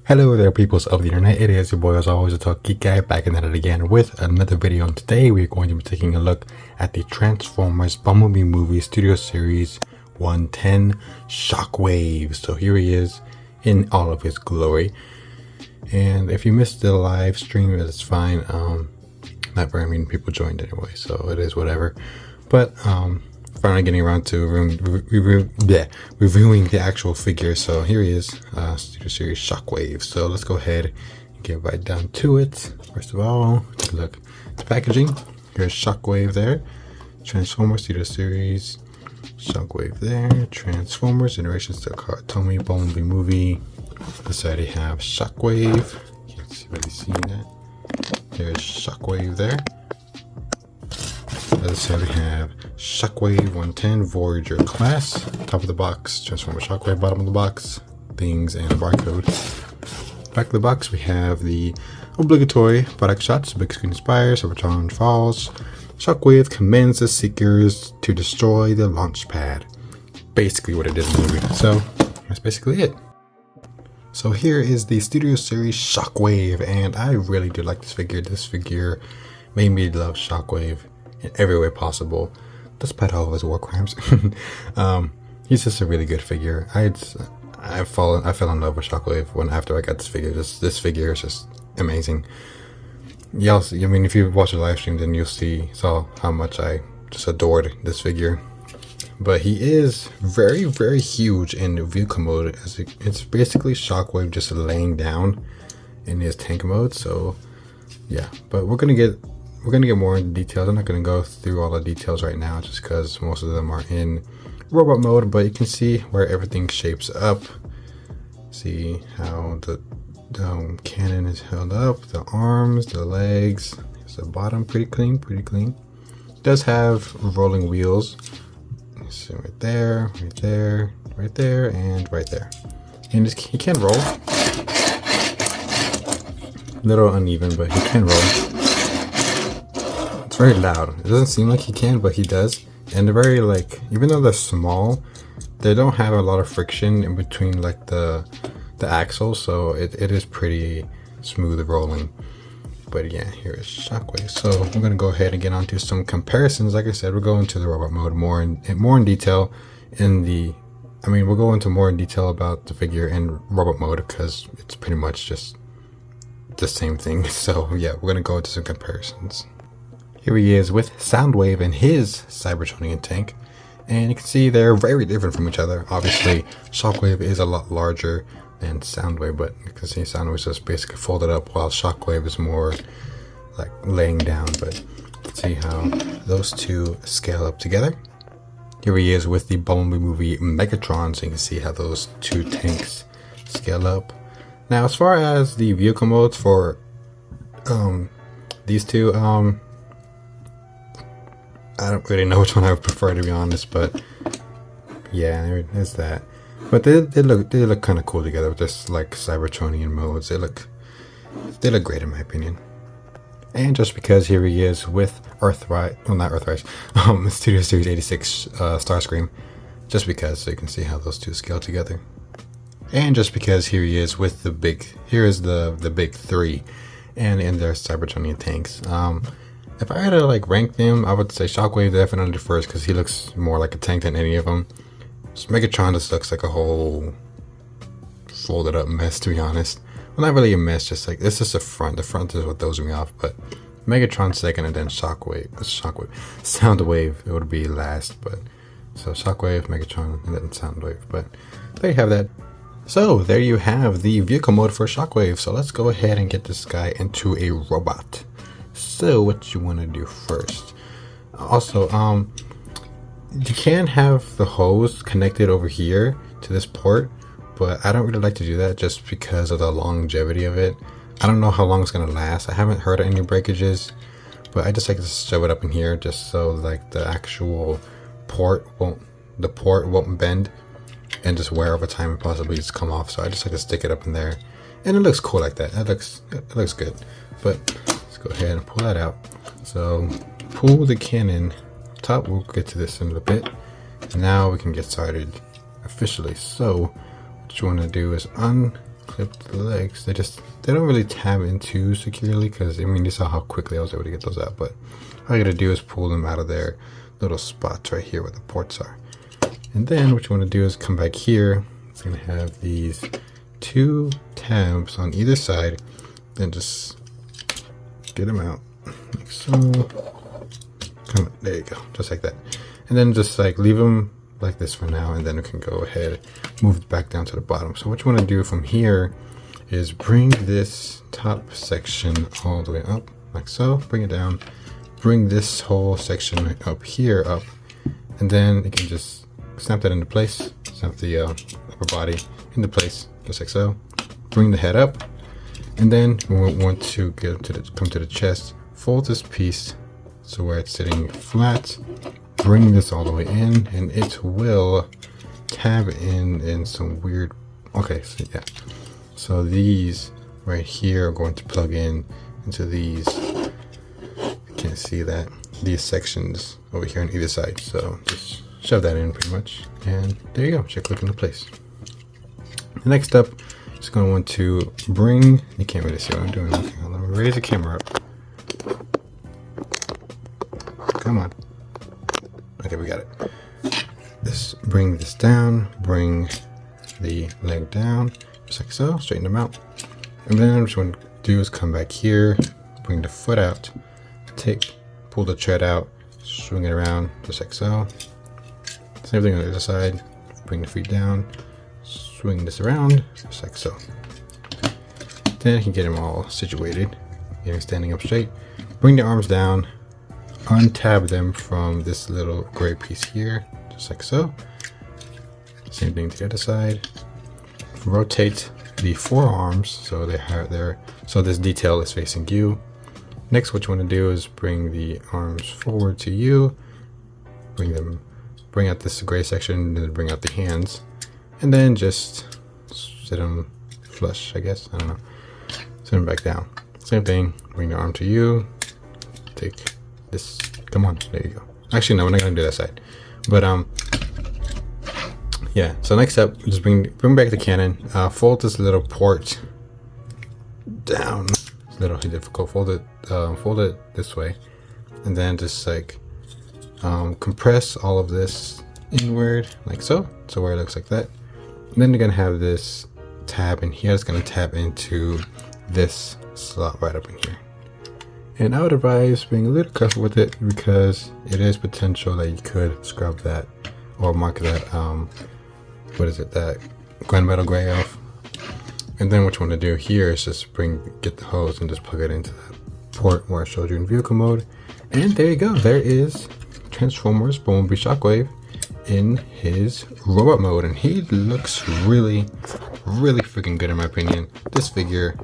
Hello there, peoples of the internet. It is your boy, as always, a Talk Geek Guy, back at it again with another video. And today we're going to be taking a look at the Transformers Bumblebee movie Studio Series 110 Shockwave. So here he is in all of his glory. And if you missed the live stream, it's fine. Not very many people joined anyway, so it is whatever. But finally getting around to reviewing the actual figure. So here he is, Studio Series Shockwave. So let's go ahead and get right down to it. First of all, take a look at the packaging. Here's Shockwave there. Transformers Studio Series Shockwave there. Transformers Generations to Tomy Bumblebee movie. This side you have Shockwave. You can't really see that. There's Shockwave there. Other side we have Shockwave 110 Voyager class. Top of the box, Transformer Shockwave. Bottom of the box, things and a barcode. Back of the box we have the obligatory product shots. Big screen inspires, Cybertron falls. Shockwave commands the Seekers to destroy the launch pad. Basically what it did in the movie. So that's basically it. So here is the Studio Series Shockwave, and I really do like this figure. This figure made me love Shockwave in every way possible, despite all of his war crimes. He's just a really good figure. I fell in love with Shockwave after I got this figure. This figure is just amazing. Yeah, I mean, if you watch the live stream, then you'll saw how much I just adored this figure. But he is very, very huge in vehicle mode. It's basically Shockwave just laying down in his tank mode. So yeah, but we're gonna get more into details. I'm not gonna go through all the details right now, just because most of them are in robot mode. But you can see where everything shapes up. See how the cannon is held up, the arms, the legs. There's the bottom, pretty clean, pretty clean. It does have rolling wheels. So right there, right there, right there, and right there. And he can roll. A little uneven, but he can roll. It's very loud. It doesn't seem like he can, but he does. And they're very, like, even though they're small, they don't have a lot of friction in between, like, the axles, so it is pretty smooth rolling. But yeah, here is Shockwave. So I'm gonna go ahead and get onto some comparisons. Like I said, we'll go into the robot mode more in detail we'll go into more in detail about the figure in robot mode, because it's pretty much just the same thing. So yeah, we're gonna go into some comparisons. Here he is with Soundwave and his Cybertronian tank, and you can see they're very different from each other. Obviously, Shockwave is a lot larger than Soundwave, but you can see Soundwave is just basically folded up, while Shockwave is more like laying down. But you can see how those two scale up together. Here he is with the Bumblebee movie Megatron, so you can see how those two tanks scale up. Now, as far as the vehicle modes for these two, I don't really know which one I would prefer, to be honest, but yeah, there's that. But they look kind of cool together with this, like, Cybertronian modes. They look great in my opinion. And just because here he is with Studio Series 86 Starscream, just because, so you can see how those two scale together. And just because here he is with the big three, and in their Cybertronian tanks. If I had to like rank them, I would say Shockwave definitely first, because he looks more like a tank than any of them. Megatron just looks like a whole folded up mess, to be honest. Well, not really a mess, just like, it's just the front. The front is what throws me off, but Megatron second, and then Soundwave, it would be last. But so Shockwave, Megatron, and then Soundwave. But there you have that. So there you have the vehicle mode for Shockwave. So let's go ahead and get this guy into a robot. So what you want to do first? Also, you can have the hose connected over here to this port, but I don't really like to do that just because of the longevity of it. I don't know how long it's gonna last. I haven't heard of any breakages, but I just like to shove it up in here just so like the actual port won't bend and just wear over time and possibly just come off. So I just like to stick it up in there, and it looks cool like that. It looks good. But let's go ahead and pull that out. So pull the cannon top. We'll get to this in a bit. Now we can get started officially. So what you want to do is clip the legs. They don't really tab in too securely, because I mean, you saw how quickly I was able to get those out. But all you gotta do is pull them out of their little spots right here where the ports are. And then what you want to do is come back here. It's gonna have these 2 tabs on either side, and just get them out like so. Come on, there you go, just like that. And then just like leave them like this for now, and then we can go ahead, move it back down to the bottom. So what you want to do from here is bring this top section all the way up like so, bring it down, bring this whole section up here up, and then you can just snap that into place, snap the upper body into place just like so, bring the head up, and then we want to get to come to the chest, fold this piece so where it's sitting flat, bring this all the way in, and it will tab in some weird, okay, so yeah, so these right here are going to plug in into these, you can't see that, these sections over here on either side. So just shove that in pretty much, and there you go, should click into place. The next step is going to want to bring, you can't really see what I'm doing, okay, let me raise the camera up, come on. Okay, we got it. Bring this down, bring the leg down, just like so, straighten them out. And then what you want to do is come back here, bring the foot out, pull the tread out, swing it around, just like so. Same thing on the other side, bring the feet down, swing this around, just like so. Then you can get them all situated, getting standing up straight. Bring the arms down, untab them from this little gray piece here, just like so. Same thing to the other side. Rotate the forearms so they have so this detail is facing you. Next, what you want to do is bring the arms forward to you, bring out this gray section, and then bring out the hands, and then just sit them flush, I guess, I don't know, sit them back down. Same thing, bring the arm to you, take this, come on, there you go. Actually, no, we're not gonna do that side, but yeah, so next up, just bring back the cannon, fold this little port down. It's a little difficult, fold it this way, and then just like compress all of this inward like so where it looks like that. And then you're gonna have this tab in here, it's gonna tab into this slot right up in here. And I would advise being a little careful with it, because it is potential that you could scrub that or mark that what is it, that gunmetal gray off. And then what you want to do here is just get the hose and just plug it into that port where I showed you in vehicle mode. And there you go, there is Transformers Bumblebee Shockwave in his robot mode, and he looks really freaking good in my opinion. This figure,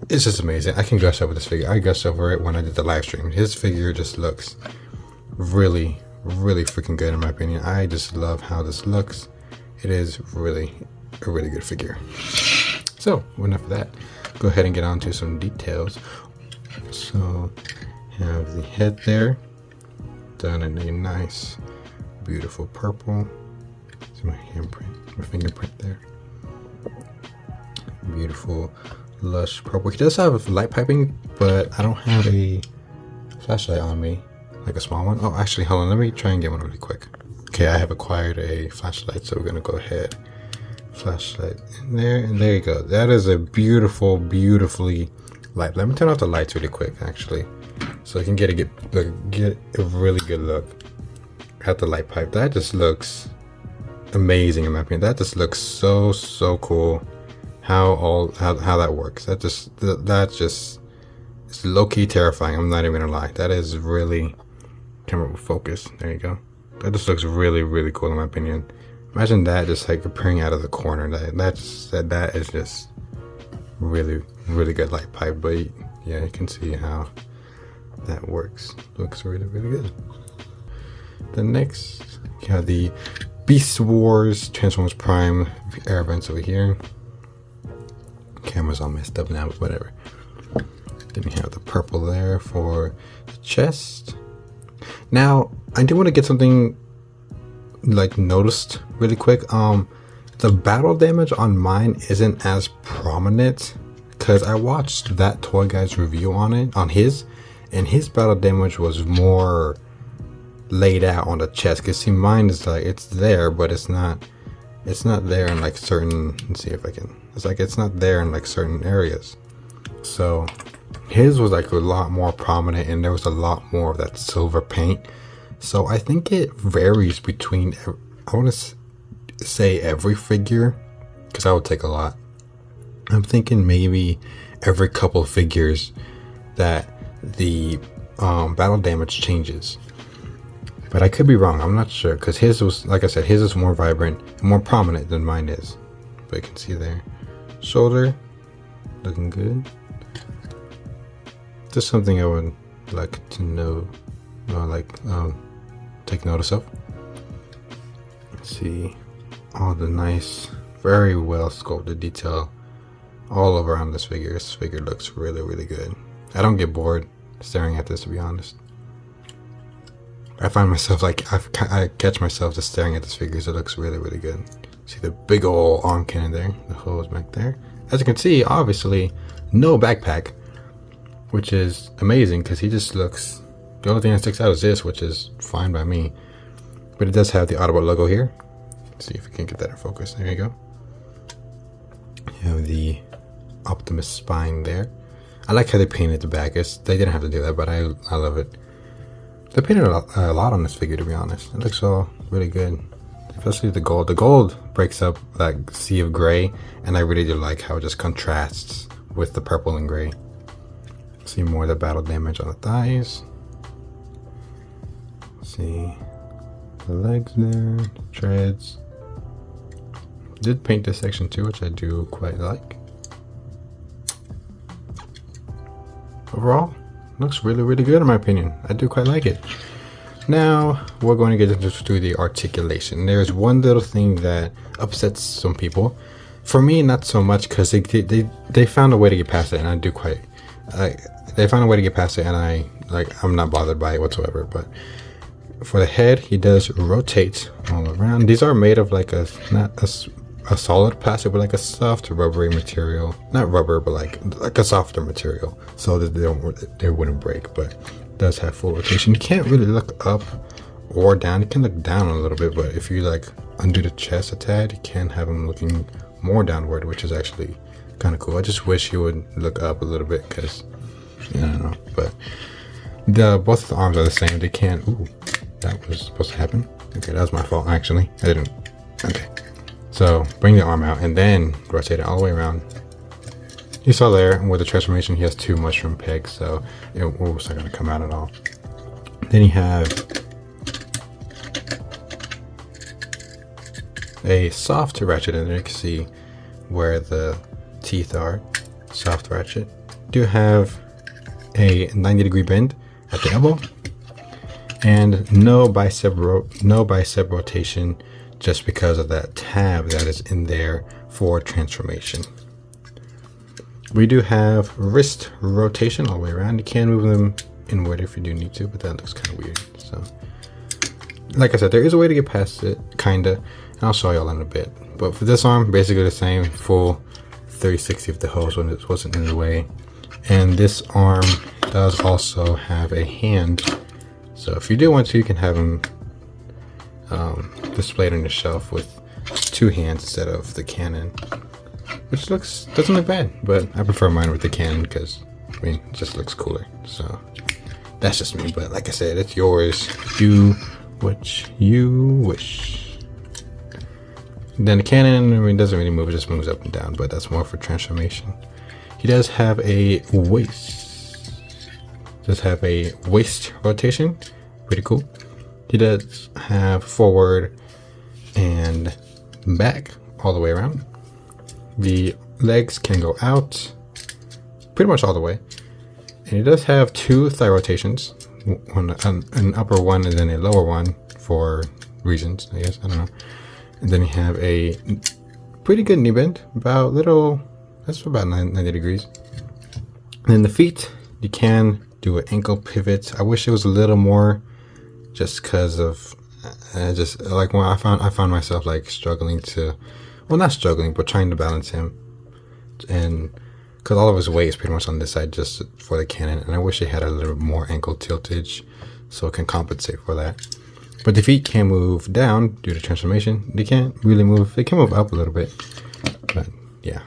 it's just amazing. I can gush over this figure. I gushed over it when I did the live stream. His figure just looks really freaking good in my opinion. I just love how this looks. It is really a really good figure. So enough of that. Go ahead and get on to some details. So have the head there, done in a nice, beautiful purple. See my handprint, my fingerprint there. Beautiful, lush purple. He does have light piping, but I don't have a flashlight on me, like a small one. Oh, actually, hold on. Let me try and get one really quick. Okay, I have acquired a flashlight, so we're gonna go ahead. Flashlight in there, and there you go. That is a beautifully light. Let me turn off the lights really quick, actually, so I can get a really good look at the light pipe. That just looks amazing in my opinion. That just looks so cool. How that works. That just is low-key terrifying. I'm not even gonna lie. That is really camera focus. There you go. That just looks really cool in my opinion. Imagine that just like appearing out of the corner. That is just really good light pipe. But yeah, you can see how that works. Looks really good. The next, you have the Beast Wars Transformers Prime air vents over here. Camera's all messed up now, but whatever. Then we have the purple there for the chest. Now, I do want to get something like noticed really quick. the battle damage on mine isn't as prominent because I watched that toy guy's review on it, on his, and his battle damage was more laid out on the chest. Cause see, mine is like, it's there, but it's not there in like certain, let's see if I can, it's like, it's not there in like certain areas. So his was like a lot more prominent and there was a lot more of that silver paint. So I think it varies between, I want to say every figure, because I would take a lot. I'm thinking maybe every couple figures that the battle damage changes. But I could be wrong, I'm not sure, because his was, like I said, his is more vibrant and more prominent than mine is. But you can see there. Shoulder, looking good. Just something I would like to know, take notice of. Let's see, all the nice, very well sculpted detail all around this figure. This figure looks really, really good. I don't get bored staring at this, to be honest. I find myself like, I catch myself just staring at this figure, so it looks really, really good. See the big old arm cannon there, the hose back there. As you can see, obviously, no backpack, which is amazing because he just looks, the only thing that sticks out is this, which is fine by me. But it does have the Autobot logo here. Let's see if we can get that in focus. There you go. You have the Optimus spine there. I like how they painted the back. They didn't have to do that, but I love it. They painted a lot on this figure, to be honest. It looks all really good, especially the gold. The gold breaks up that sea of gray, and I really do like how it just contrasts with the purple and gray. See more of the battle damage on the thighs. See the legs there, the treads. Did paint this section too, which I do quite like. Overall, looks really, really good in my opinion. I do quite like it. Now we're going to get into the articulation. There's one little thing that upsets some people. For me, not so much, because they found a way to get past it, and I do quite. They found a way to get past it, and I'm not bothered by it whatsoever. But for the head, he does rotate all around. These are made of like not a solid plastic, but like a soft rubbery material. Not rubber, but like a softer material, so that they wouldn't break. But it does have full rotation. You can't really look up or down. You can look down a little bit, but if you like undo the chest a tad, you can have him looking more downward, which is actually kind of cool. I just wish he would look up a little bit, because I don't know. But both of the arms are the same. They can't. Ooh, that was supposed to happen. Okay, that was my fault actually. I didn't. Okay. So bring the arm out and then rotate it all the way around. You saw there with the transformation, he has 2 mushroom pegs, so it was not going to come out at all. Then you have a soft ratchet in there. You can see where the teeth are. Soft ratchet. Do have a 90-degree bend at the elbow, and no bicep rotation, just because of that tab that is in there for transformation. We do have wrist rotation all the way around. You can move them inward if you do need to, but that looks kind of weird. So, like I said, there is a way to get past it, kinda, and I'll show y'all in a bit. But for this arm, basically the same, full 360 if the hose wasn't in the way. And this arm does also have a hand, so if you do want to, you can have them displayed on your shelf with 2 hands instead of the cannon, which doesn't look bad, but I prefer mine with the cannon because I mean it just looks cooler. So that's just me, but like I said, it's yours. Do what you wish. Then the cannon, I mean, doesn't really move, it just moves up and down, but that's more for transformation. He does have a waist rotation, pretty cool. He does have forward and back all the way around. The legs can go out pretty much all the way. And he does have 2 thigh rotations, an upper one and then a lower one for reasons, I guess, I don't know. And then you have a pretty good knee bend, that's about 90 degrees. And then the feet, you can do an ankle pivot. I wish it was a little more, just because of just like when I found myself like struggling to well, not struggling, but trying to balance him. And because all of his weight is pretty much on this side just for the cannon, and I wish he had a little more ankle tiltage so it can compensate for that. But the feet can move down due to transformation. They can't really move. They can move up a little bit, but yeah.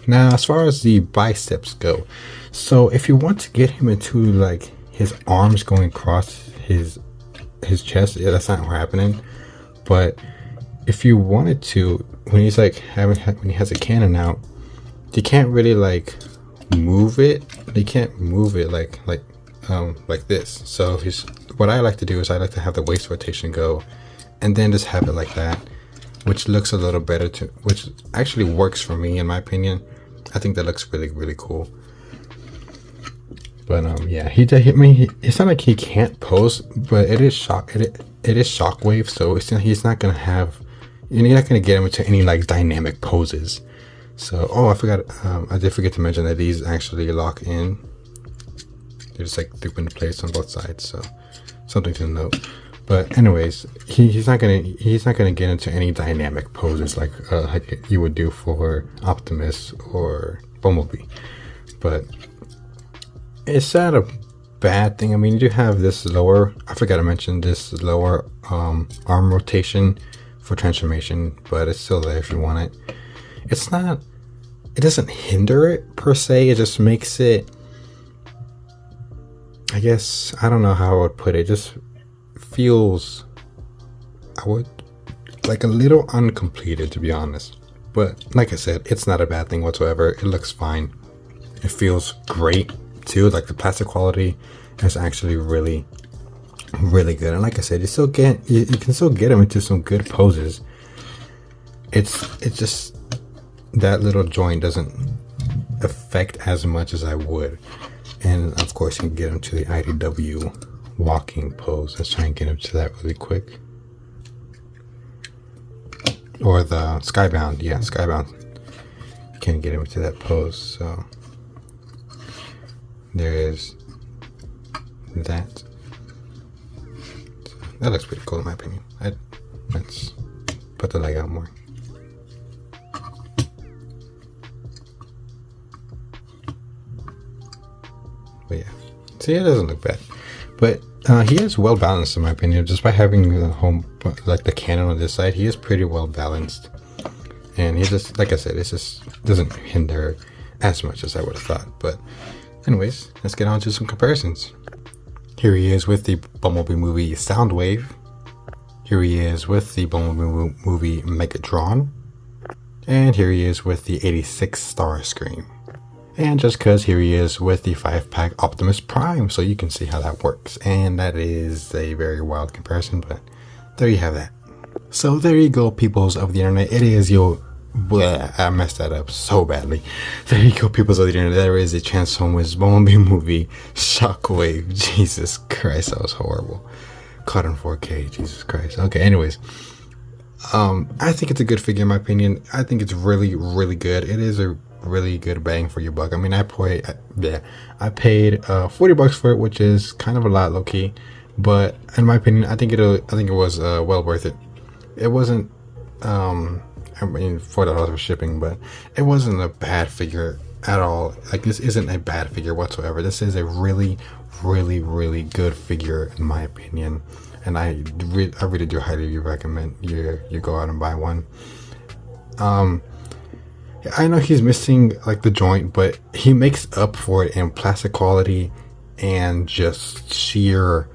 Now, as far as the biceps go, so if you want to get him into like his arms going across his chest, yeah, that's not happening. But if you wanted to, when he's like when he has a cannon out, you can't really like move it. They can't move it like this. So what I like to do is I like to have the waist rotation go, and then just have it like that, which looks a little better which actually works for me in my opinion. I think that looks really, really cool. But yeah, it's not like he can't pose, but it is Shockwave, so he's not gonna have, you're not gonna get him into any like dynamic poses. So I did forget to mention that these actually lock in. They're just like loop into place on both sides, so something to note. But anyways, he's not gonna get into any dynamic poses like you would do for Optimus or Bumblebee. But it's not a bad thing. I mean, you do have this lower, I forgot to mention this lower arm rotation for transformation, but it's still there if you want it. It doesn't hinder it per se, it just makes it, I guess, I don't know how I would put it, just feels like a little uncompleted, to be honest. But like I said, it's not a bad thing whatsoever. It looks fine. It feels great too. Like the plastic quality is actually really, really good. And like I said, you can still get them into some good poses. It's just that little joint doesn't affect as much as I would. And of course, you can get them to the IDW walking pose. Let's try and get him to that really quick. Or the Skybound. Yeah, Skybound. You can't get him to that pose. So there is that. That looks pretty cool in my opinion. Let's put the leg out more. But yeah, see, it doesn't look bad. But he is well balanced in my opinion. Just by having the cannon on this side, he is pretty well balanced. And he just, like I said, it just doesn't hinder as much as I would have thought. But anyways, let's get on to some comparisons. Here he is with the Bumblebee movie Soundwave. Here he is with the Bumblebee movie Megatron. And here he is with the 86 Starscream. And just because, here he is with the 5-pack Optimus Prime, so you can see how that works. And that is a very wild comparison, but there you have that. So there you go, peoples of the internet. It is your... Bleh, I messed that up so badly. There you go, peoples of the internet. There is a Transformers Bumblebee movie, Shockwave. Jesus Christ, that was horrible. Caught in 4K, Jesus Christ. Okay, anyways. I think it's a good figure in my opinion. I think it's really, really good. It is a really good bang for your buck. I mean, I paid 40 bucks for it, which is kind of a lot, low key, but in my opinion, I think it was well worth it. It wasn't I mean, $4 for shipping, but it wasn't a bad figure at all. Like, this isn't a bad figure whatsoever. This is a really, really, really good figure in my opinion, and I really do highly recommend you go out and buy one. I know he's missing like the joint, but he makes up for it in plastic quality and just sheer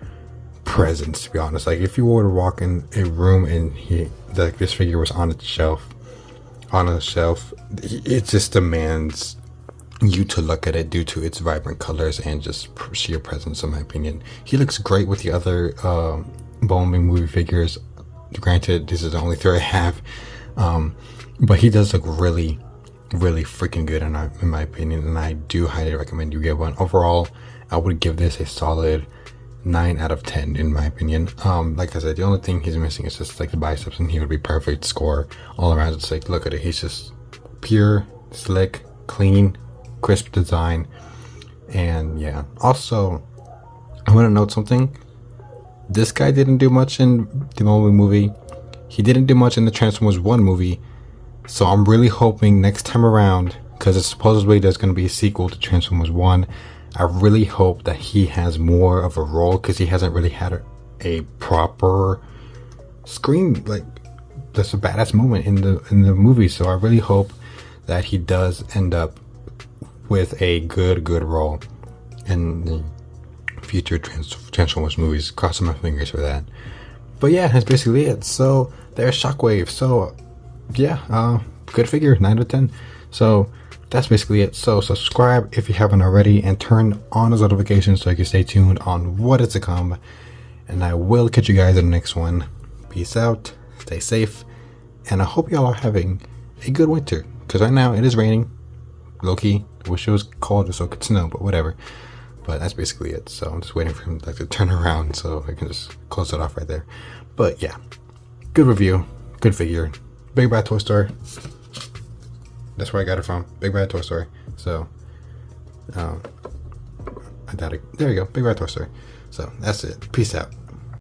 presence, to be honest. Like, if you were to walk in a room and this figure was on a shelf, it just demands you to look at it due to its vibrant colors and just sheer presence, in my opinion. He looks great with the other Bumblebee movie figures. Granted, this is the only 3 I have, but he does look really, really freaking good in my opinion, and I do highly recommend you get one. Overall, I would give this a solid 9 out of 10 in my opinion. Like I said, the only thing he's missing is just like the biceps, and he would be perfect score all around. It's like, look at it, he's just pure, slick, clean, crisp design. And yeah, also I want to note something. This guy didn't do much in the Bumblebee movie. He didn't do much in the Transformers 1 movie, So I'm really hoping next time around, because supposedly there's going to be a sequel to Transformers 1, I really hope that he has more of a role, because he hasn't really had a proper screen, like, that's a badass moment in the movie. So I really hope that he does end up with a good role in the future Transformers movies. Crossing my fingers for that. But yeah, that's basically it. So there's Shockwave. So yeah, good figure, 9 out of 10. So that's basically it. So subscribe if you haven't already, and turn on those notifications so you can stay tuned on what is to come. And I will catch you guys in the next one. Peace out, stay safe, and I hope y'all are having a good winter, because right now it is raining, low-key. I wish it was cold so it could snow, but whatever. But that's basically it. So I'm just waiting for him to turn around so I can just close it off right there. But yeah, good review, good figure. Big Bad Toy Store. That's where I got it from. Big Bad Toy Store. So I doubt it. There you go, Big Bad Toy Store. So that's it. Peace out.